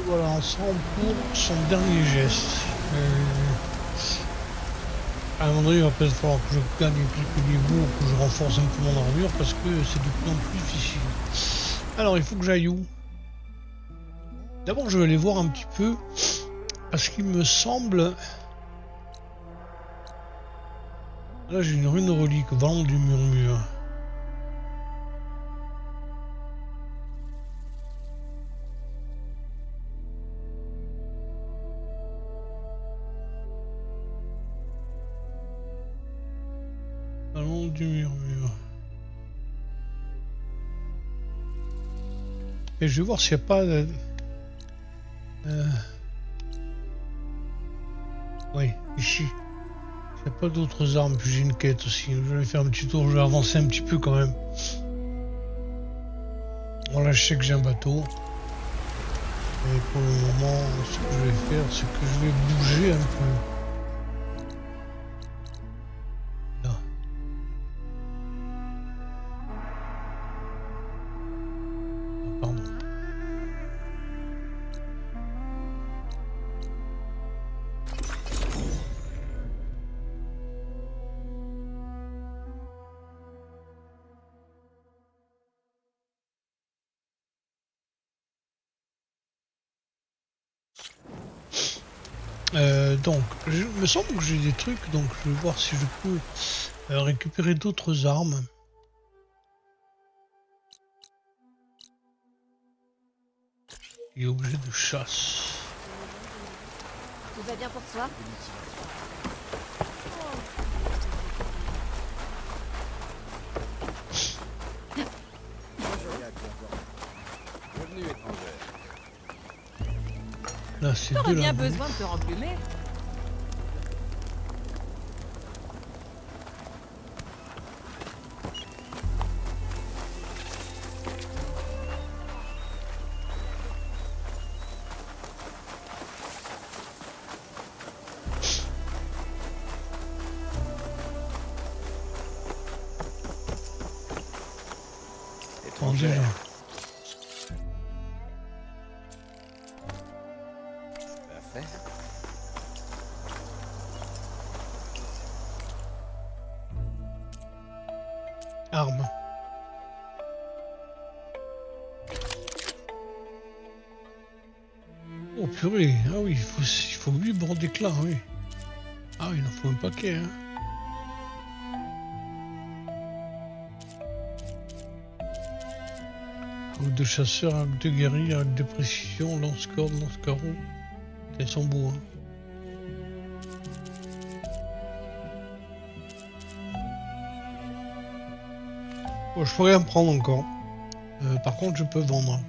Voilà, ensemble pour son dernier geste. À un moment donné, il va peut-être falloir que je gagne quelques niveaux, que je renforce un peu mon armure parce que c'est de plus en plus difficile. Alors, il faut que j'aille où? D'abord, je vais aller voir un petit peu parce qu'il me semble. Là, j'ai une rune relique, Vent du Murmure. Vent du Murmure. Et je vais voir s'il n'y a pas. Oui, ici. Il n'y a pas d'autres armes, puis j'ai une quête aussi. Je vais faire un petit tour, je vais avancer un petit peu quand même. Voilà, je sais que j'ai un bateau. Et pour le moment, ce que je vais faire, c'est que je vais bouger un peu. Là. Ah, pardon. Donc, il me semble que j'ai des trucs, donc je vais voir si je peux récupérer d'autres armes. Et objet de chasse. Tout va bien pour toi? Là, c'est de T'aurais la bien bouffe. besoin de te remplumer. Bon, déjà. Parfait. Armes. Oh purée, ah oui, il faut 8 bords d'éclat, oui. Ah oui, il en faut un paquet, hein. Arc de chasseur, arc de guerrier, arc de précision, lance-corde, lance-carreau. Elles sont beaux, hein. Bon, je pourrais en prendre encore. Par contre, je peux vendre.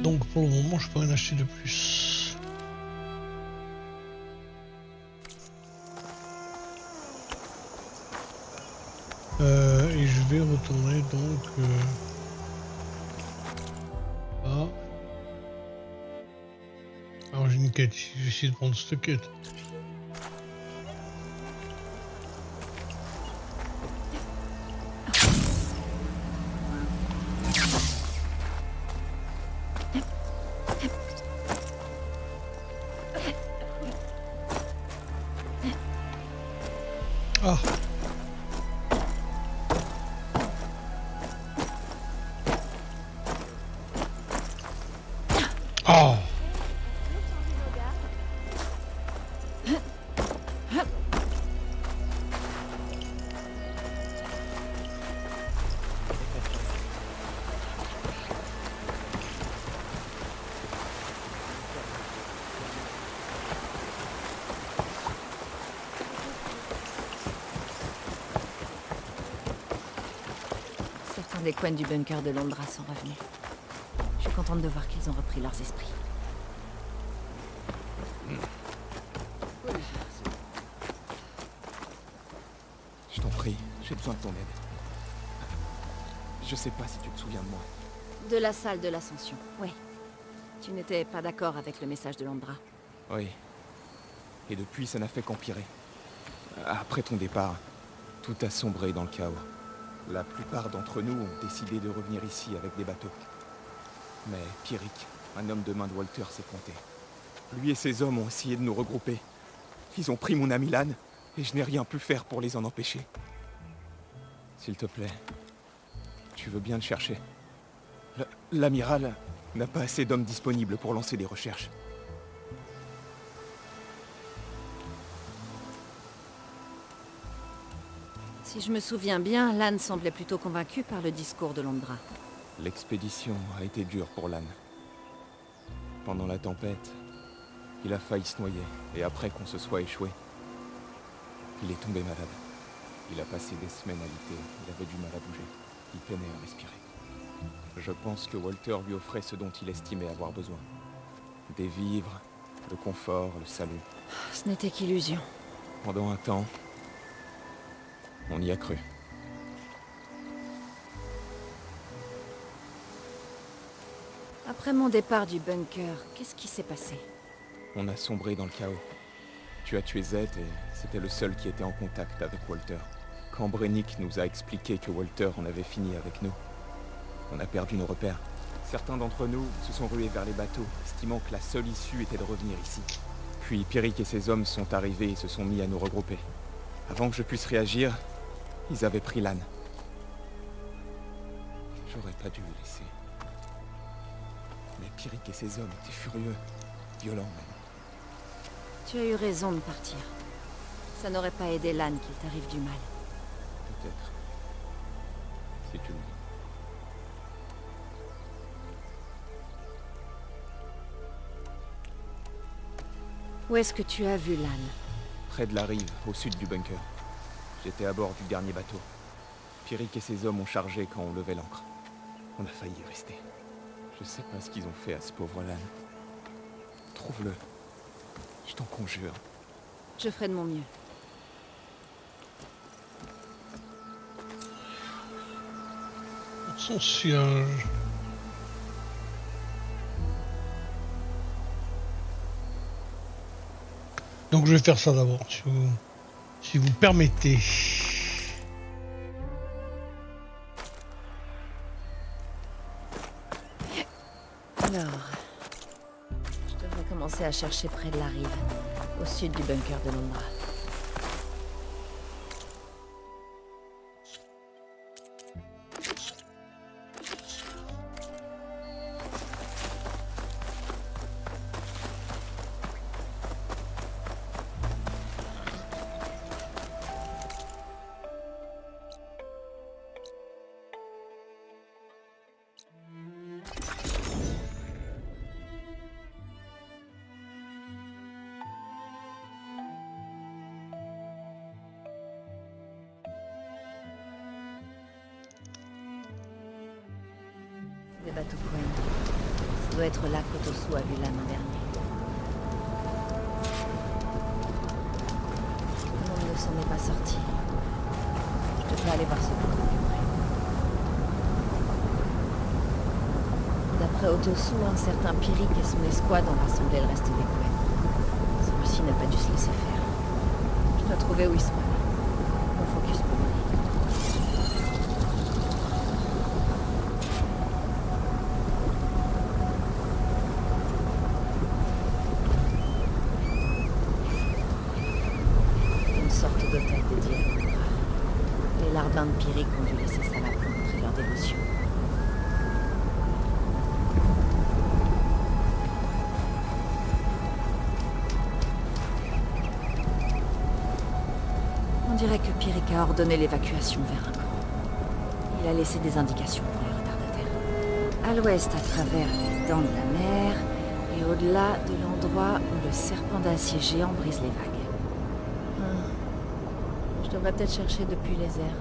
Donc pour le moment, je peux rien acheter de plus. Et je vais retourner donc là. Alors j'ai une quête ici, je vais essayer de prendre cette quête. Ah. Ah. Certains des coins du bunker de Londra sont revenus. Je suis contente de voir qu'ils ont repris leurs esprits. J'ai besoin de ton aide. Je sais pas si tu te souviens de moi. De la salle de l'ascension, oui. Tu n'étais pas d'accord avec le message de Landra. Oui. Et depuis, ça n'a fait qu'empirer. Après ton départ, tout a sombré dans le chaos. La plupart d'entre nous ont décidé de revenir ici avec des bateaux. Mais Pierrick, un homme de main de Walter, s'est pointé. Lui et ses hommes ont essayé de nous regrouper. Ils ont pris mon ami Lan, et je n'ai rien pu faire pour les en empêcher. S'il te plaît, tu veux bien le chercher. L'amiral n'a pas assez d'hommes disponibles pour lancer des recherches. Si je me souviens bien, Lan semblait plutôt convaincu par le discours de Landra. L'expédition a été dure pour Lan. Pendant la tempête, il a failli se noyer, et après qu'on se soit échoué, il est tombé malade. Il a passé des semaines à lutter, il avait du mal à bouger, il peinait à respirer. Je pense que Walter lui offrait ce dont il estimait avoir besoin. Des vivres, le confort, le salut. Ce n'était qu'illusion. Pendant un temps, on y a cru. Après mon départ du bunker, qu'est-ce qui s'est passé? On a sombré dans le chaos. Tu as tué Zed et c'était le seul qui était en contact avec Walter. Quand Brennick nous a expliqué que Walter en avait fini avec nous, on a perdu nos repères. Certains d'entre nous se sont rués vers les bateaux, estimant que la seule issue était de revenir ici. Puis Pierrick et ses hommes sont arrivés et se sont mis à nous regrouper. Avant que je puisse réagir, ils avaient pris Lan. J'aurais pas dû le laisser. Mais Pierrick et ses hommes étaient furieux, violents même. Tu as eu raison de partir. Ça n'aurait pas aidé Lan qu'il t'arrive du mal. Peut-être. Si tu le dis. Où est-ce que tu as vu Lan? Près de la rive, au sud du bunker. J'étais à bord du dernier bateau. Pierrick et ses hommes ont chargé quand on levait l'ancre. On a failli y rester. Je sais pas ce qu'ils ont fait à ce pauvre Lan. Trouve-le. Je t'en conjure. Je ferai de mon mieux. Son siège. Donc je vais faire ça d'abord, si vous permettez. Alors, je devrais commencer à chercher près de la rive, au sud du bunker de Landra. Des bateaux Quen. Ça doit être là qu'Otosu a vu Lan l'an dernier. Tout le monde ne s'en est pas sorti. Je devrais aller voir ce beaucoup plus près. D'après Otosu, un certain Pierrick et son escouade ont rassemblé le reste des Quen. Celui-ci n'a pas dû se laisser faire. Je dois trouver où ils sont allés. Mon focus peut m'aider. D'hôtel dédié à Landra. Les larbins de Pierrick ont dû laisser ça là pour montrer leur dévotion. On dirait que Pierrick a ordonné l'évacuation vers un camp. Il a laissé des indications pour les retardataires. À l'ouest, à travers les dents de la mer, et au-delà de l'endroit où le serpent d'acier géant brise les vagues. Je devrais peut-être chercher depuis les airs.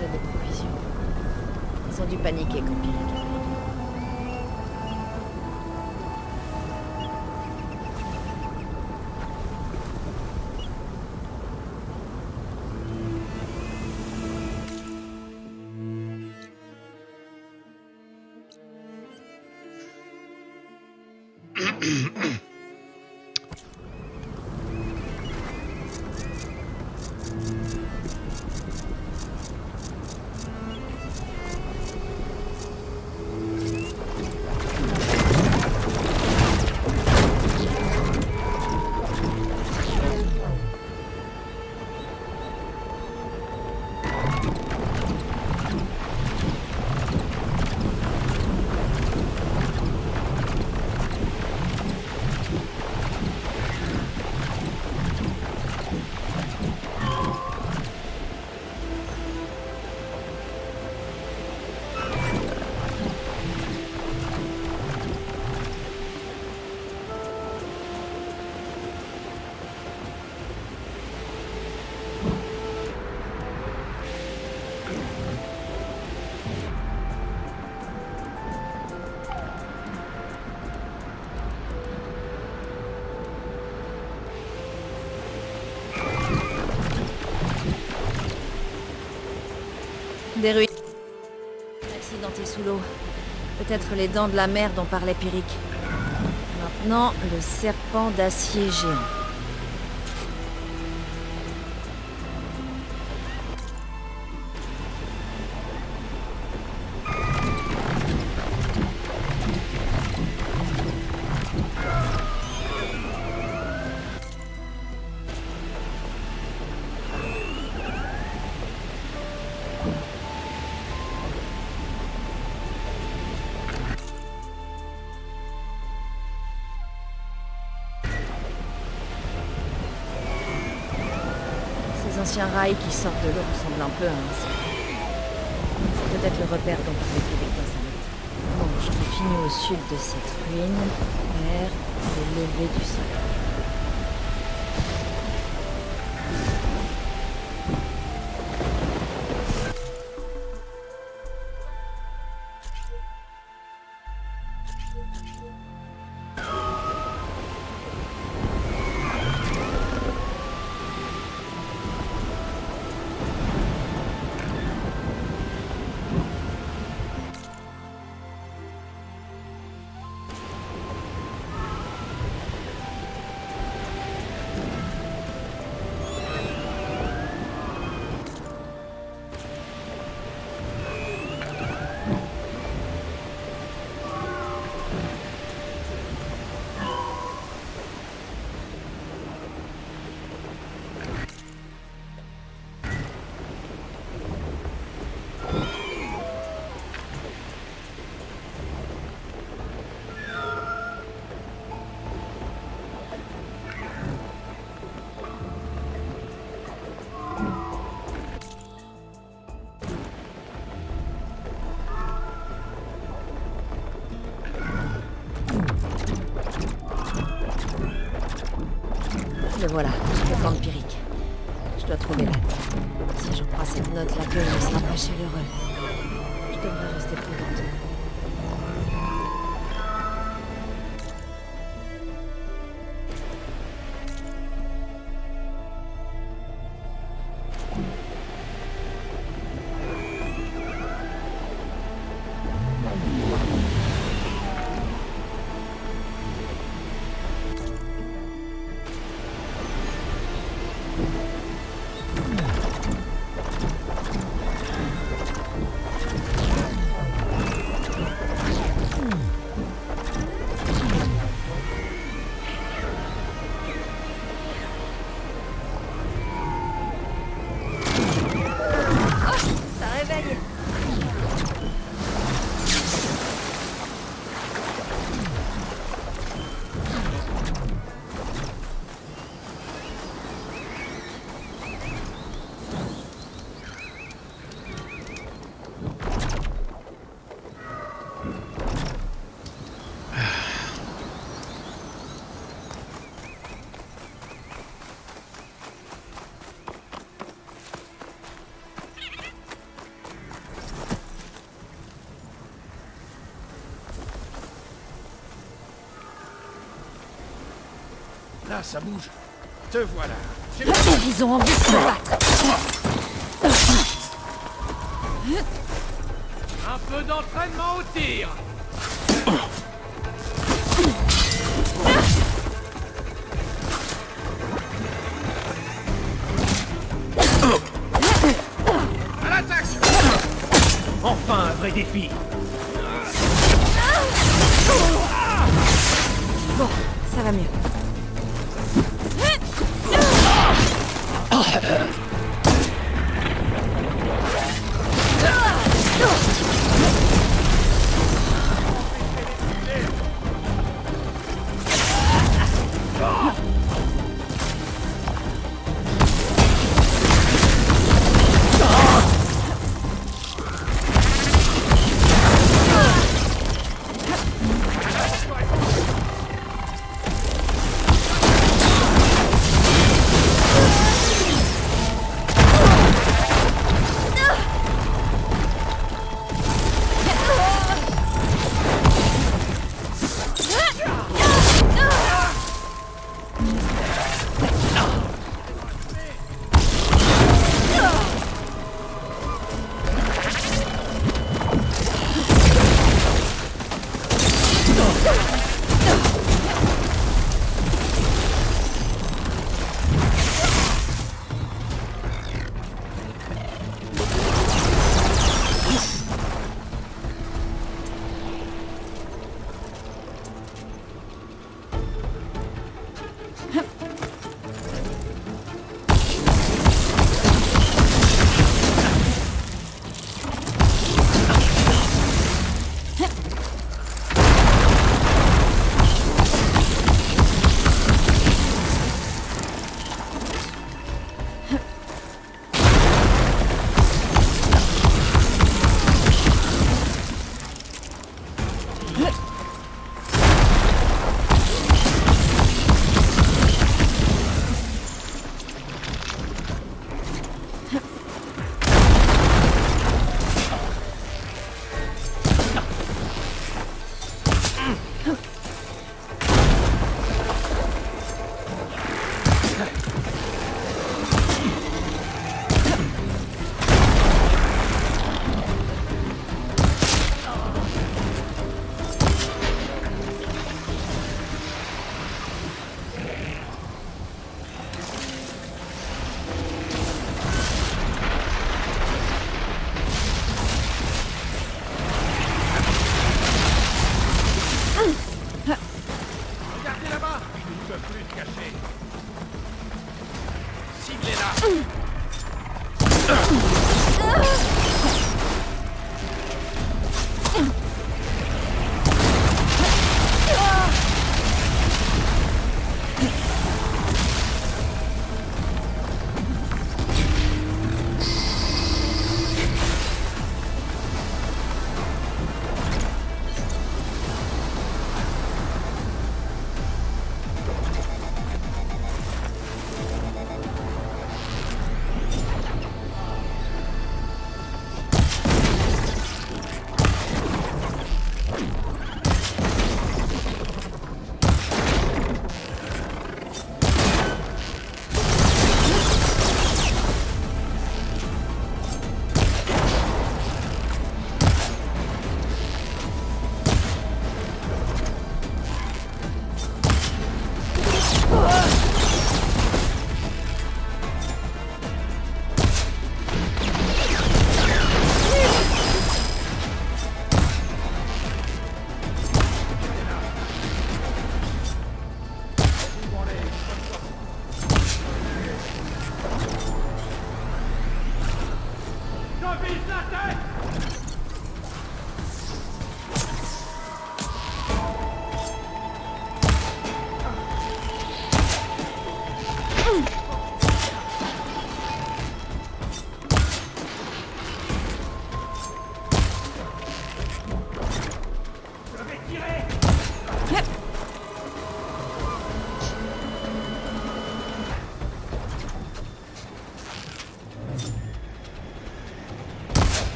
chargeait des provisions. Ils ont dû paniquer quand Pyrrhic est arrivé. Des ruines. Accidenté sous l'eau. Peut-être les dents de la mer dont parlait Pyrrhic. Maintenant, le serpent d'acier géant. Ces anciens rails qui sortent de l'eau ressemblent un peu à un serpent. C'est peut-être le repère dont parlait Pyrrhic dans sa note. Bon, je continue au sud de cette ruine, vers le lever du soleil. Le voilà, le camp de Pyrrhic. Je dois trouver l'aide. Si je crois cette note, l'accueil ne sera pas chaleureux. Je devrais rester prudente. Là, ça bouge. Te voilà. Ils ont envie de se battre. Un peu d'entraînement au tir. À l'attaque. Enfin un vrai défi. Bon, ça va mieux.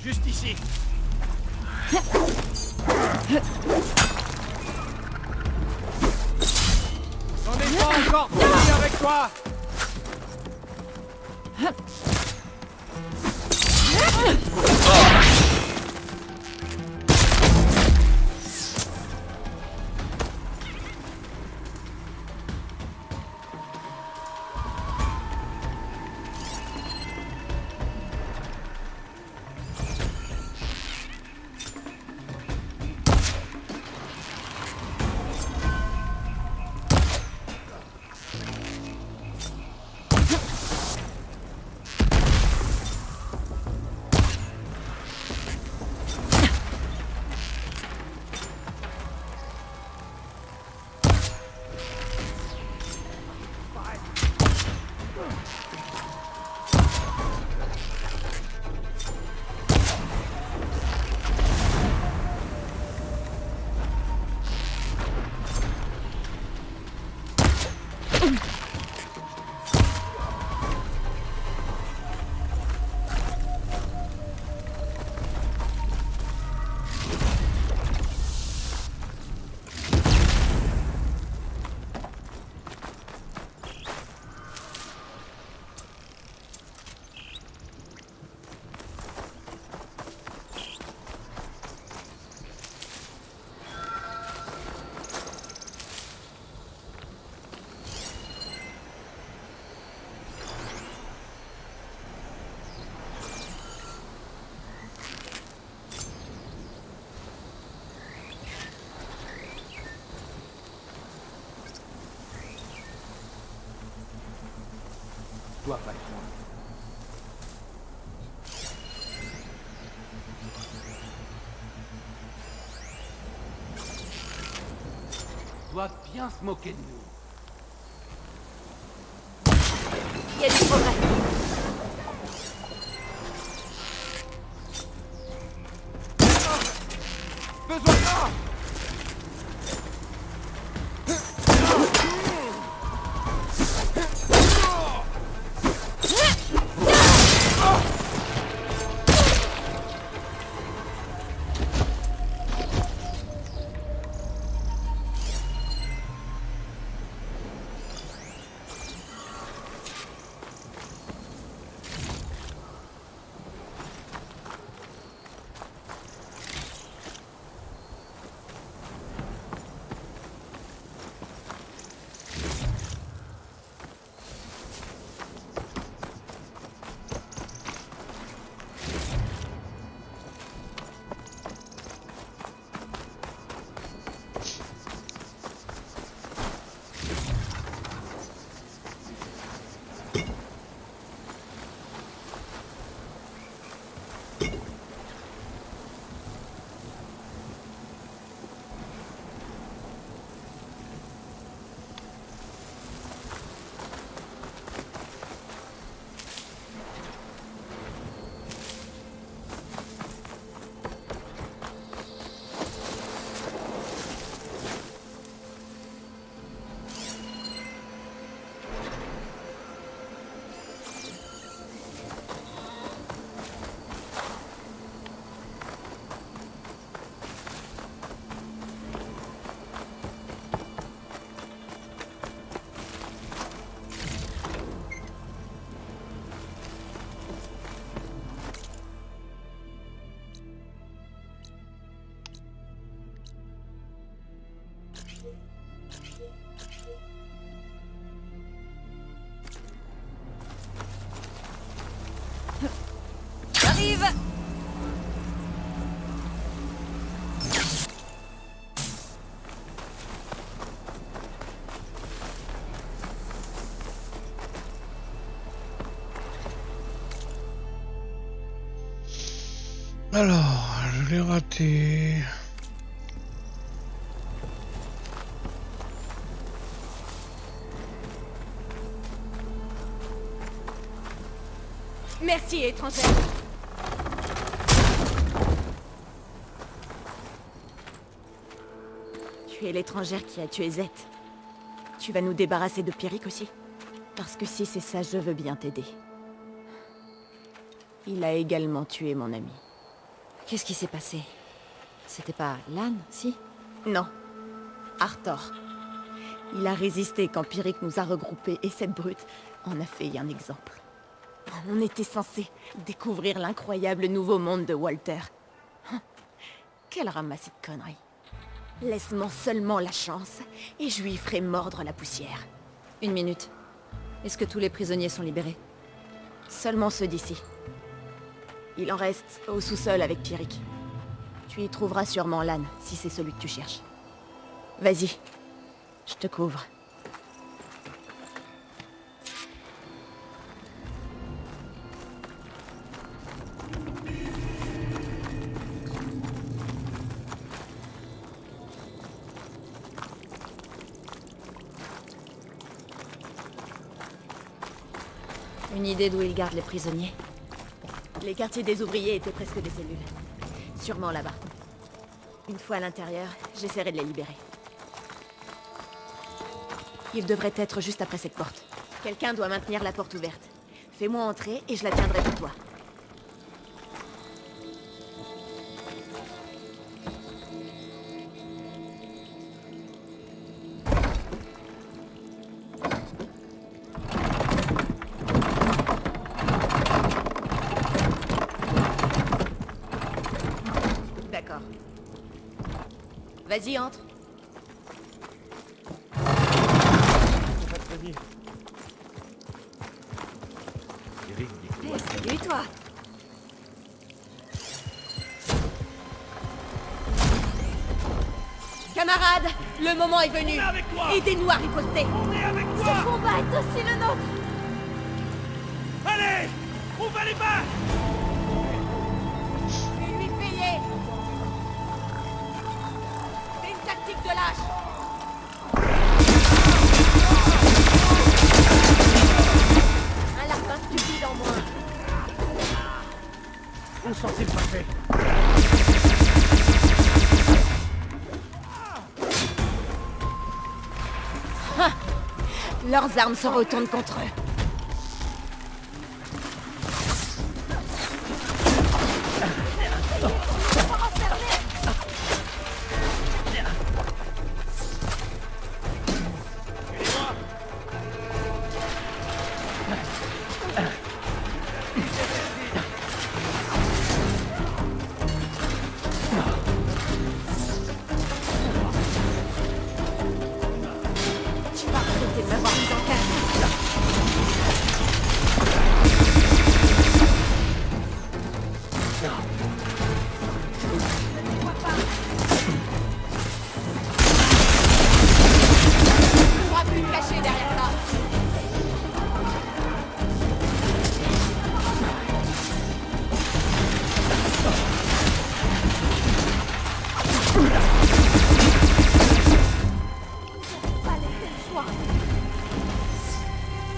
Juste ici. J'en ai pas encore fini avec toi. Toi, pas loin. Doit bien se moquer de nous. Il y a du progrès. Besoin d'or. J'arrive. Alors, je l'ai raté. Merci, étrangère. Tu es l'étrangère qui a tué Zet. Tu vas nous débarrasser de Pierrick aussi? Parce que si c'est ça, je veux bien t'aider. Il a également tué mon ami. Qu'est-ce qui s'est passé? C'était pas Lan, si? Non. Arthur. Il a résisté quand Pierrick nous a regroupés et cette brute en a fait un exemple. On était censé découvrir l'incroyable nouveau monde de Walter. Quel ramassis de conneries. Laisse-moi seulement la chance et je lui ferai mordre la poussière. Une minute. Est-ce que tous les prisonniers sont libérés? Seulement ceux d'ici. Il en reste au sous-sol avec Pierrick. Tu y trouveras sûrement Lan, si c'est celui que tu cherches. Vas-y, je te couvre. Une idée d'où ils gardent les prisonniers? Les quartiers des ouvriers étaient presque des cellules. Sûrement là-bas. Une fois à l'intérieur, j'essaierai de les libérer. Ils devraient être juste après cette porte. Quelqu'un doit maintenir la porte ouverte. Fais-moi entrer et je la tiendrai pour toi. D'accord. Vas-y, entre. Salut, toi. Camarades, le moment est venu. Aidez-nous à riposter. On est avec Ce toi. combat est aussi le nôtre. Allez, on va les battre. Je vais lui payer. C'est une tactique de lâche. Un lapin stupide en moins. Où sont-ils passés? Leurs armes se retournent contre eux. Tu vas arrêter de m'avoir mis en cage. On pourra plus me cacher derrière ça. Pas laisser le choix.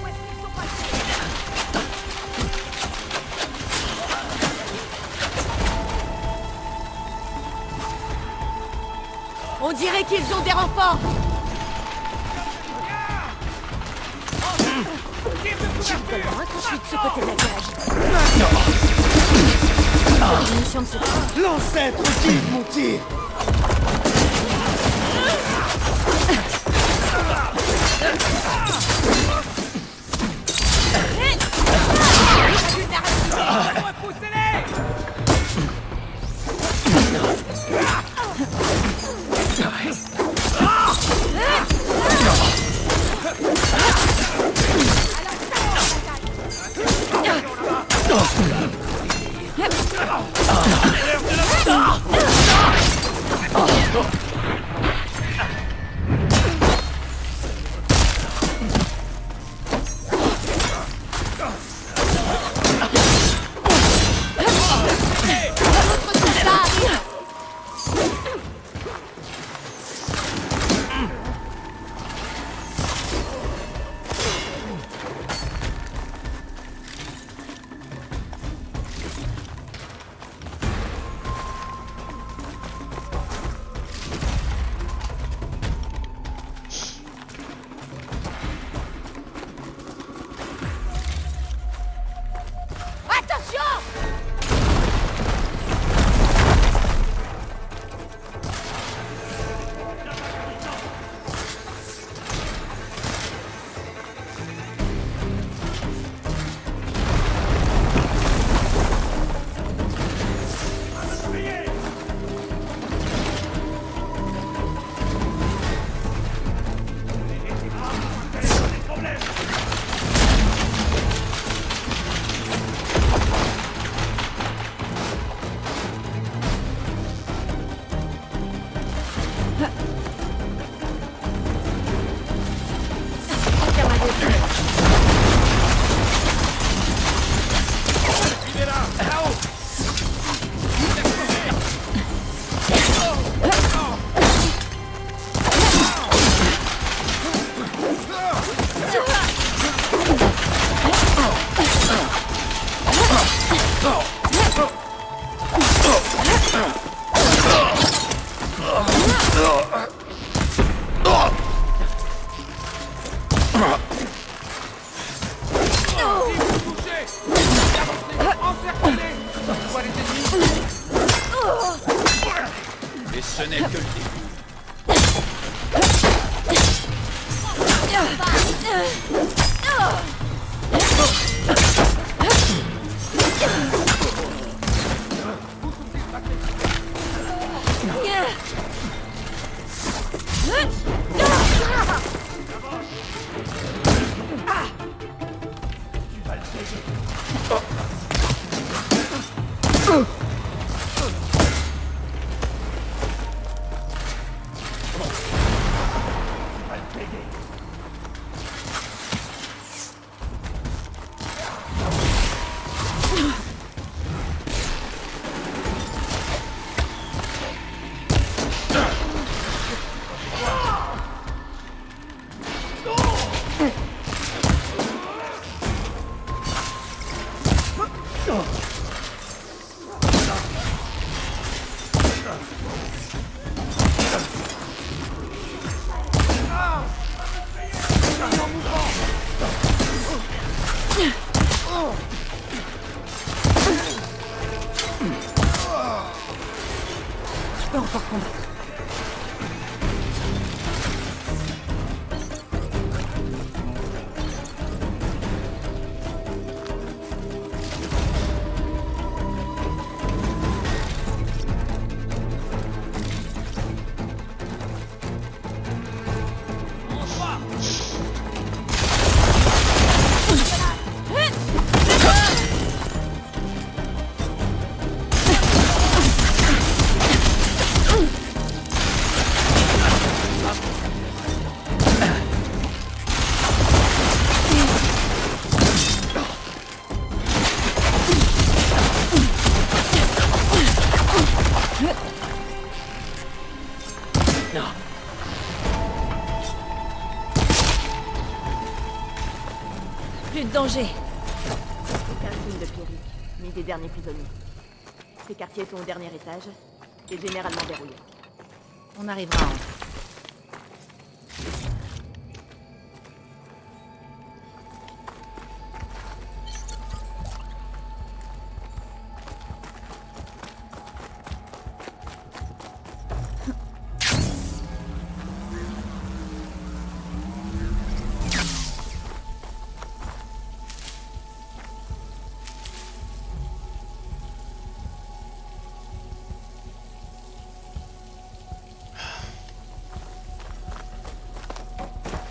Où est-ce qu'ils sont passés? On dirait qu'ils ont des renforts. J'ai de loin quand je suis de ce côté de la cage. Une mission de secours. L'ancêtre guide mon tir. Repoussez-les. Et ce n'est que le début. Je peux encore combattre. Plus de danger. Aucun signe de Pierrick, ni des derniers prisonniers. Ces quartiers sont au dernier étage, et généralement verrouillés. On arrivera à entrer.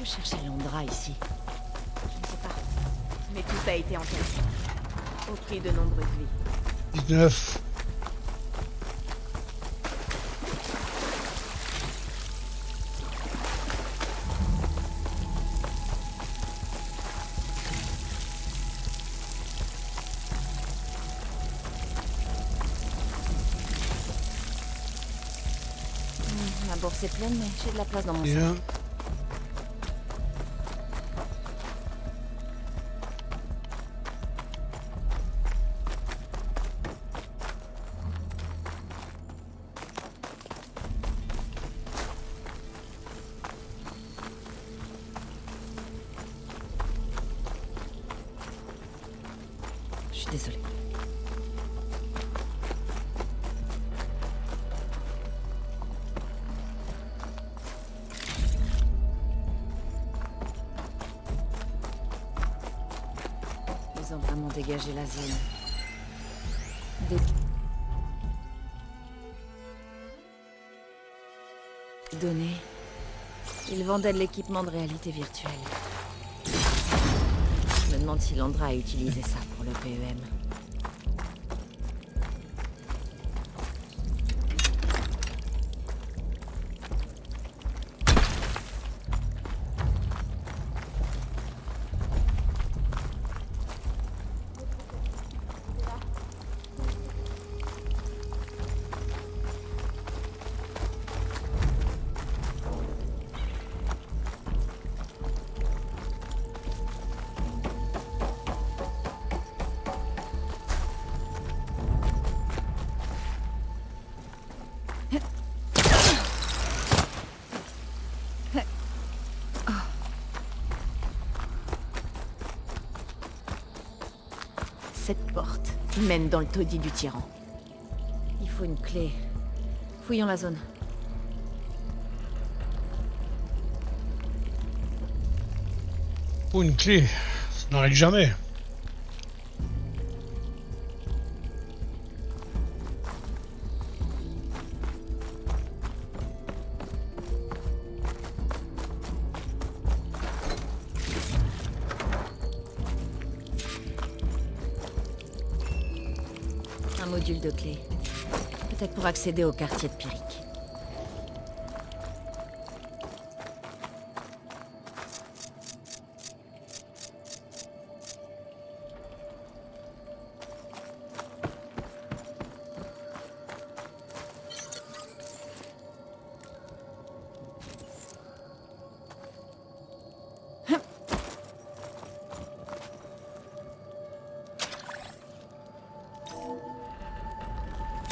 Que cherchait Londra ici? Je ne sais pas. Mais tout a été enterré. Au prix de nombreuses vies. 19. Ma bourse est pleine, mais j'ai de la place dans mon sac. Bien. Je suis désolée. Ils ont vraiment dégagé la zone. Données. Ils vendaient de l'équipement de réalité virtuelle. Je me demande si Londra a utilisé ça pour le PEM. cette porte mène dans le taudis du tyran. Il faut une clé. Fouillons la zone. Faut une clé. Ça n'arrête jamais. Un module de clé. Peut-être pour accéder au quartier de Pyrrhic.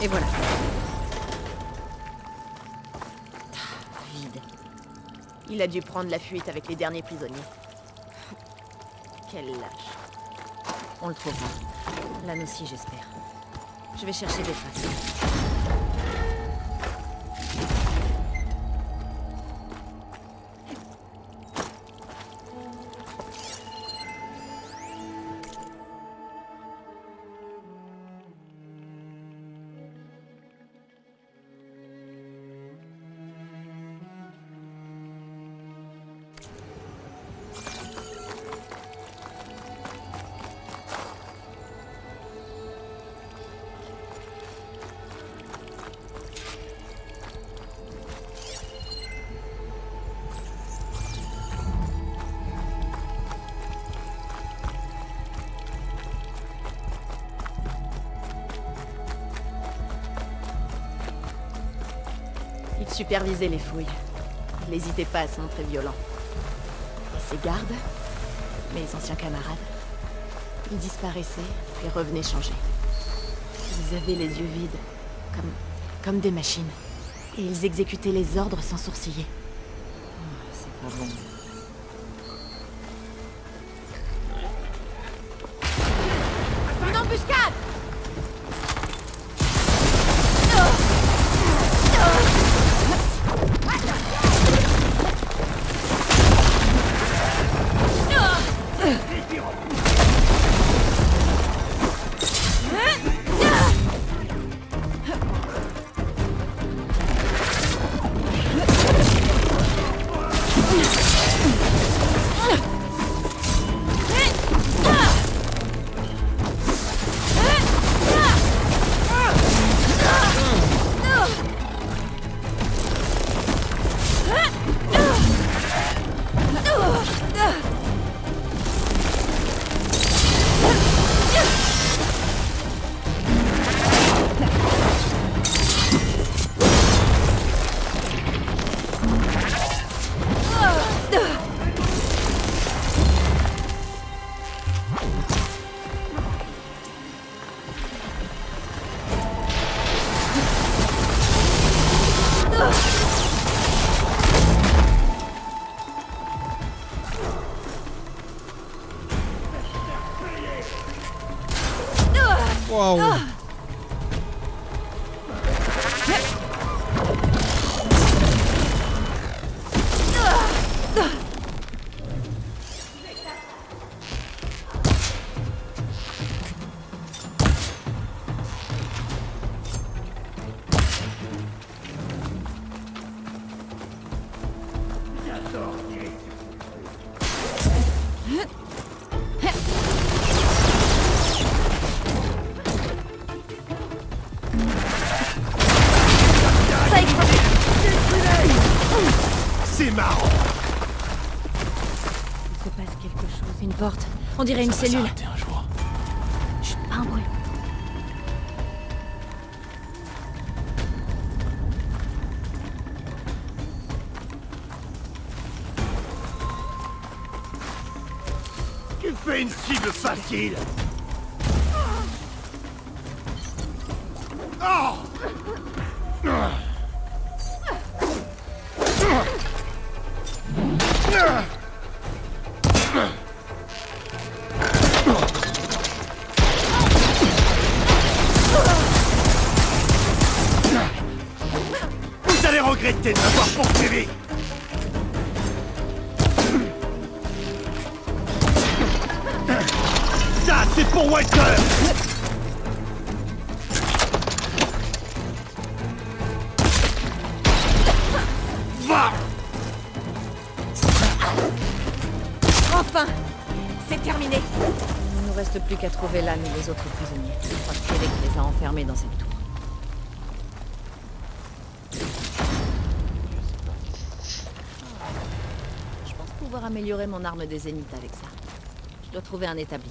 Et voilà. Vide. Il a dû prendre la fuite avec les derniers prisonniers. Quel lâche. On le trouvera. L'âne aussi, j'espère. Je vais chercher des traces. Il supervisait les fouilles. Il n'hésitait pas à se montrer violent. Et ses gardes, mes anciens camarades, ils disparaissaient et revenaient changer. Ils avaient les yeux vides, comme des machines. Et ils exécutaient les ordres sans sourciller. C'est pas bon. Une embuscade! Waouh. C'est marrant. Il se passe quelque chose. Une porte. On dirait une cellule. Un jour. Chut, pas un bruit. Tu fais une cible facile. Oh! pour Walter! Va! Enfin! C'est terminé! Il ne nous reste plus qu'à trouver Lan et les autres prisonniers. Je crois que Eric les a enfermés dans cette tour. Je pense pouvoir améliorer mon arme des zéniths avec ça. Je dois trouver un établi.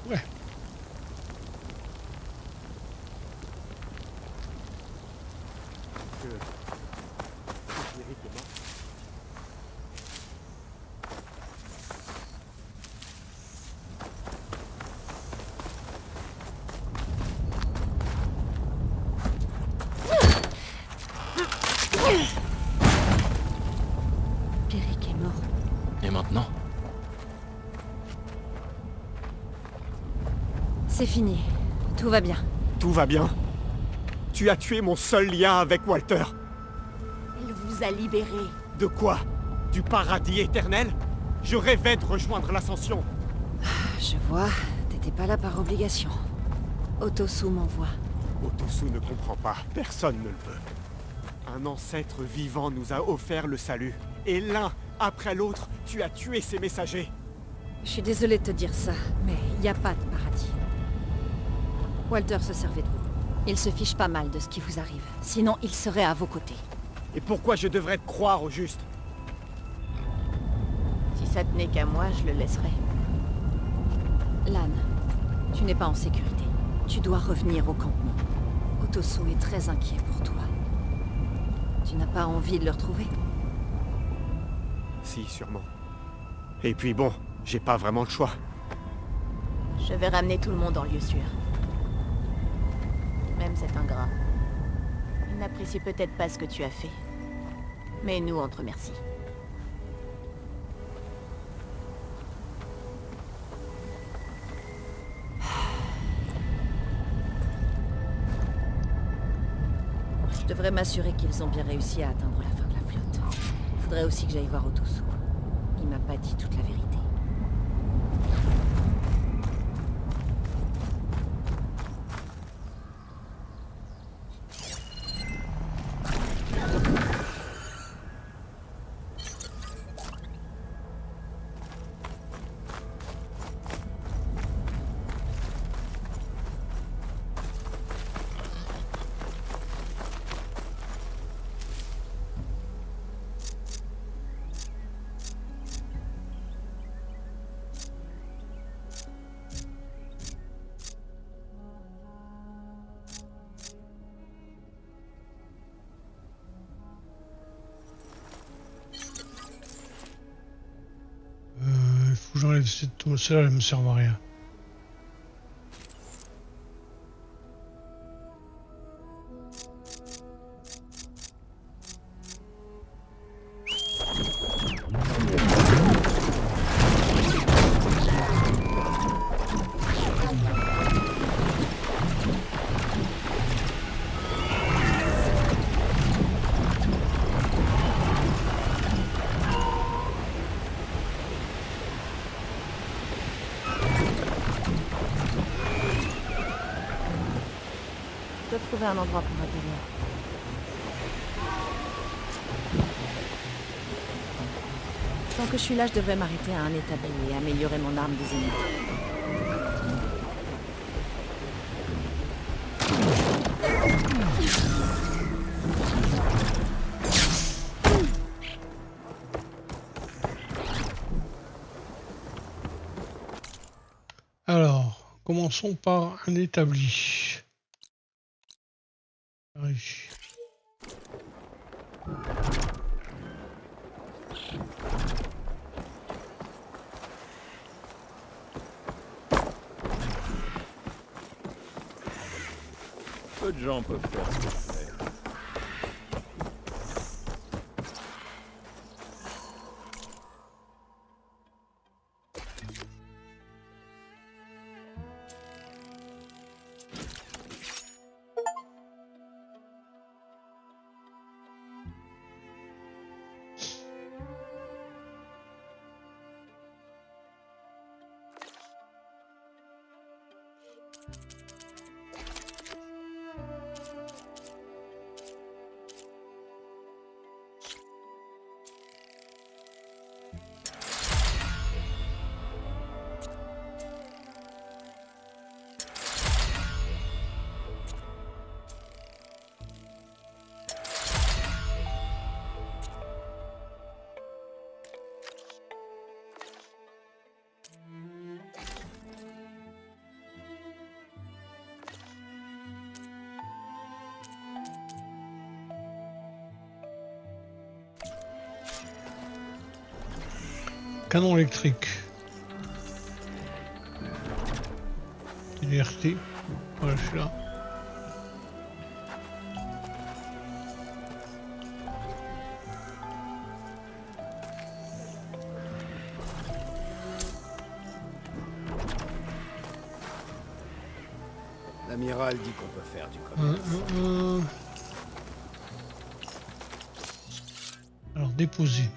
Ouais. Pierrick est mort. Et maintenant? C'est fini. Tout va bien. Tout va bien. Tu as tué mon seul lien avec Walter. Elle vous a libéré. De quoi? Du paradis éternel? Je rêvais de rejoindre l'Ascension. Je vois. T'étais pas là par obligation. Otosu m'envoie. Otosu ne comprend pas. Personne ne le peut. Un ancêtre vivant nous a offert le salut. Et l'un après l'autre, tu as tué ses messagers. Je suis désolée de te dire ça, mais y a pas de paradis. Walter se servait de vous. Il se fiche pas mal de ce qui vous arrive. Sinon, il serait à vos côtés. Et pourquoi je devrais te croire au juste? Si ça tenait qu'à moi, je le laisserais. Lan, tu n'es pas en sécurité. Tu dois revenir au campement. Otosu est très inquiet pour toi. Tu n'as pas envie de le retrouver? Si, sûrement. Et puis bon, j'ai pas vraiment le choix. Je vais ramener tout le monde en lieu sûr. Même cet ingrat. Il n'apprécie peut-être pas ce que tu as fait. Mais nous, on te remercie. Je devrais m'assurer qu'ils ont bien réussi à atteindre la fin de la flotte. Il faudrait aussi que j'aille voir Otosu. Il m'a pas dit toute la vérité. Faut que j'enlève cette tour. Celle-là, elle me sert à rien. Je dois trouver un endroit pour atterrir. Tant que je suis là, je devrais m'arrêter à un établi et améliorer mon arme des zéniths. Alors, commençons par un établi. Oui. Peu de gens peuvent faire ce que je fais. canon électrique. TDRT. Voilà, je suis là. L'amiral dit qu'on peut faire du commerce. Alors, déposer.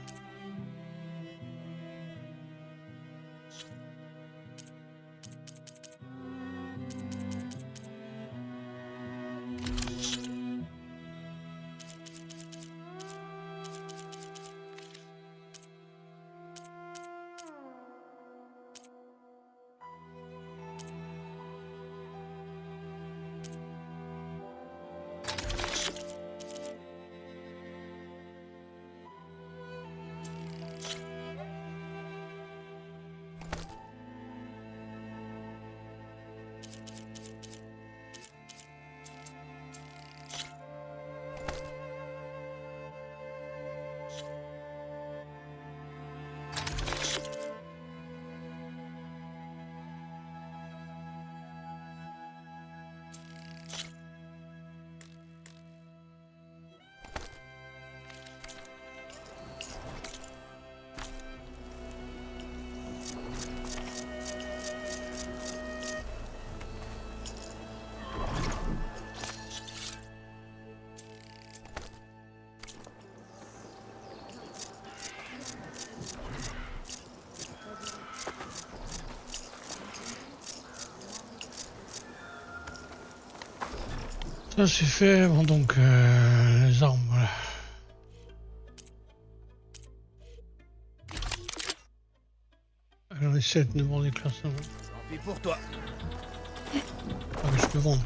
Ça c'est fait, bon donc les armes, voilà. J'en ai 7 de mon déclassement. Tant pis pour toi. Ah mais je peux vendre.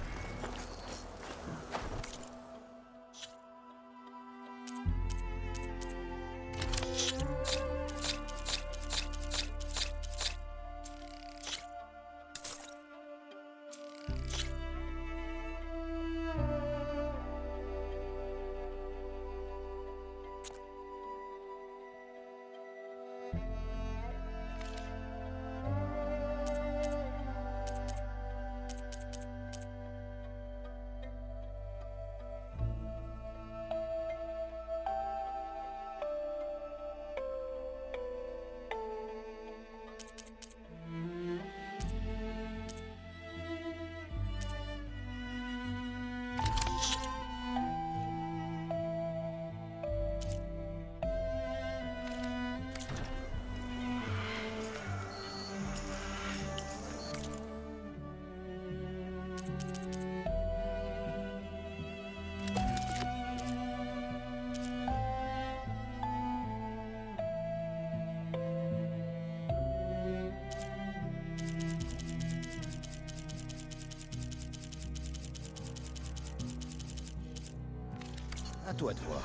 À toi de voir.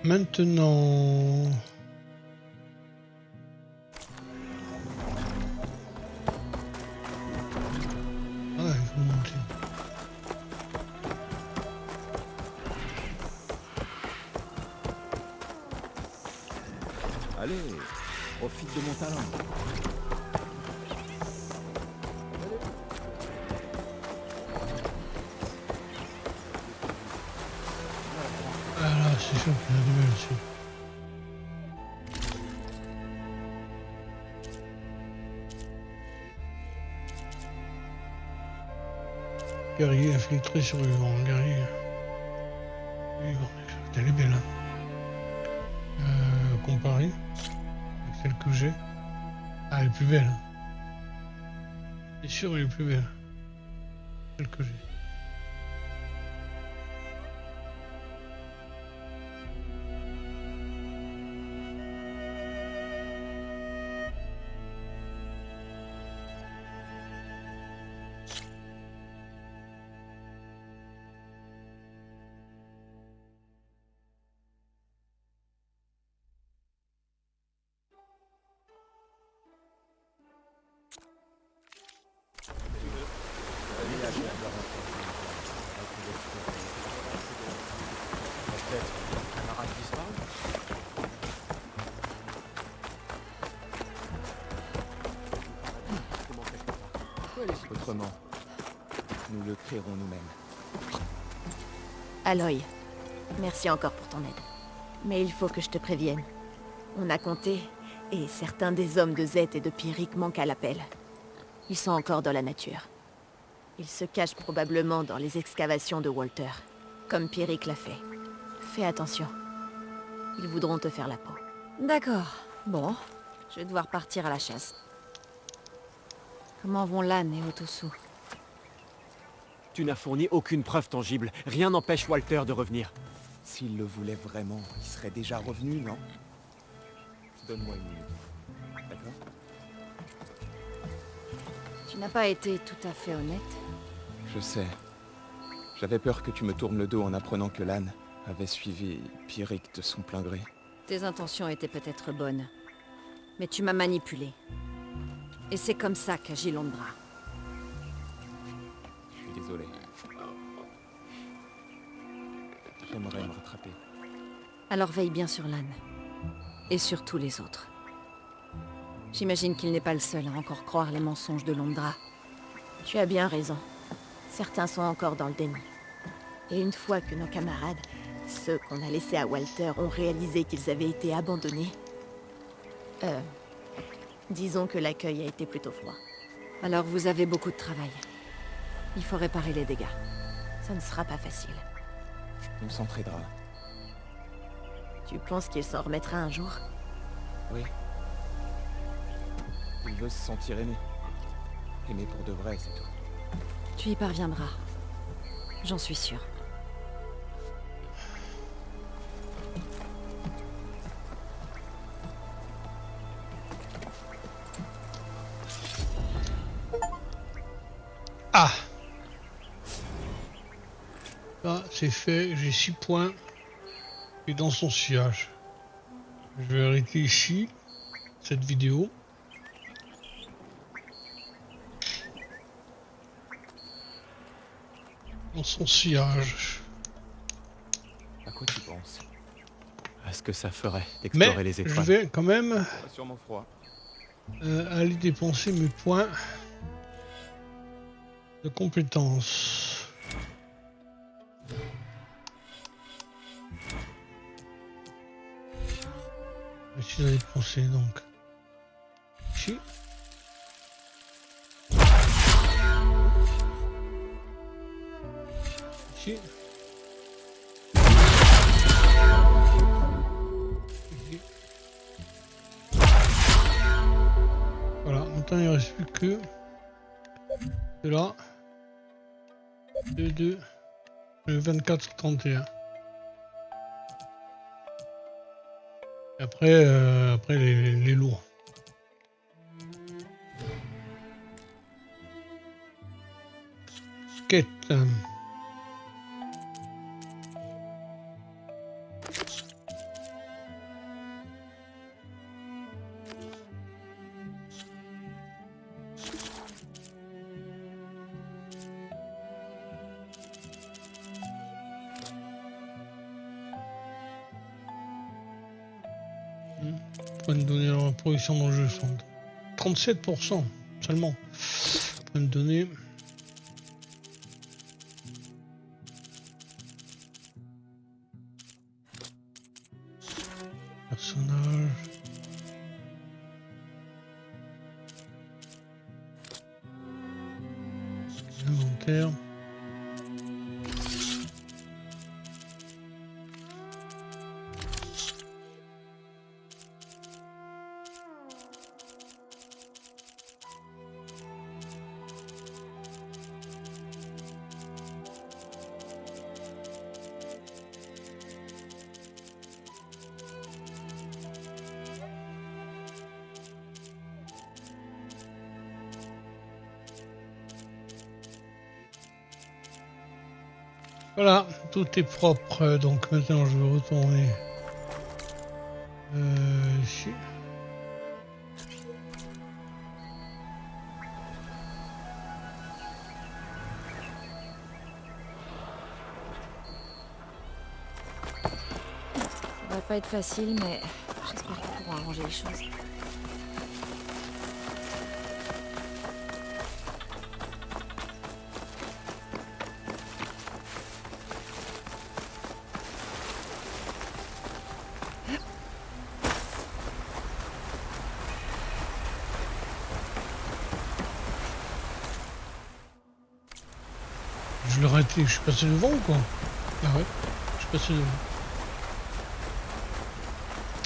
Maintenant... Ah, il faut monter. Allez, profite de mon talent. Ah là, c'est sûr qu'il y a du mal ici. Guerrier infiltré survivant, guerrier. Vivant, elle est belle. Hein. Comparer avec celle que j'ai. Ah, elle est plus belle. C'est sûr, elle est plus belle. Celle que j'ai. Le village vient de rentrer. autrement. Nous le créerons nous-mêmes. Aloy, merci encore pour ton aide. Mais il faut que je te prévienne. On a compté, et certains des hommes de Zed et de Pyrrhic manquent à l'appel. Ils sont encore dans la nature. Ils se cachent probablement dans les excavations de Walter, comme Pyrrhic l'a fait. Fais attention. Ils voudront te faire la peau. D'accord. Bon, je vais devoir partir à la chasse. Comment vont Lan et Otosu? Tu n'as fourni aucune preuve tangible. Rien n'empêche Walter de revenir. S'il le voulait vraiment, il serait déjà revenu, non? Donne-moi une minute. D'accord? Tu n'as pas été tout à fait honnête. Je sais. J'avais peur que tu me tournes le dos en apprenant que Lan avait suivi Pyrrhic de son plein gré. Tes intentions étaient peut-être bonnes. Mais tu m'as manipulé. Et c'est comme ça qu'agit Londra. Je suis désolé. J'aimerais me rattraper. Alors veille bien sur Lan. Et sur tous les autres. J'imagine qu'il n'est pas le seul à encore croire les mensonges de Londra. Tu as bien raison. Certains sont encore dans le déni. Et une fois que nos camarades, ceux qu'on a laissés à Walter, ont réalisé qu'ils avaient été abandonnés... disons que l'accueil a été plutôt froid. Alors vous avez beaucoup de travail. Il faut réparer les dégâts. Ça ne sera pas facile. On s'entraidera. Tu penses qu'il s'en remettra un jour? Oui. Il veut se sentir aimé. Aimé pour de vrai, c'est tout. Tu y parviendras. J'en suis sûre. Ah! Ça, c'est fait. J'ai 6 points. Et dans son sillage. Je vais arrêter ici cette vidéo. Dans son sillage. À quoi tu penses? À ce que ça ferait Mais d'explorer les je étoiles. vais quand même Pas sûrement froid. aller dépenser mes points de compétences. Ici, je vais dépenser donc ici. Ici. Ici. Voilà, maintenant il ne reste plus que de là. 2, le 24-31. Et après les lourds. Quête. Point de données dans la production dans le jeu sont 37% seulement. Point de données. Personnage. Inventaire. Voilà, tout est propre, donc maintenant je vais retourner ici. Ça va pas être facile, mais j'espère qu'ils pourront arranger les choses. Je l'ai arrêté, je suis passé devant ou quoi? Ah ouais, je suis passé devant.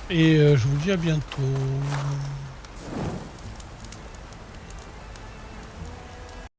Et je vous dis à bientôt.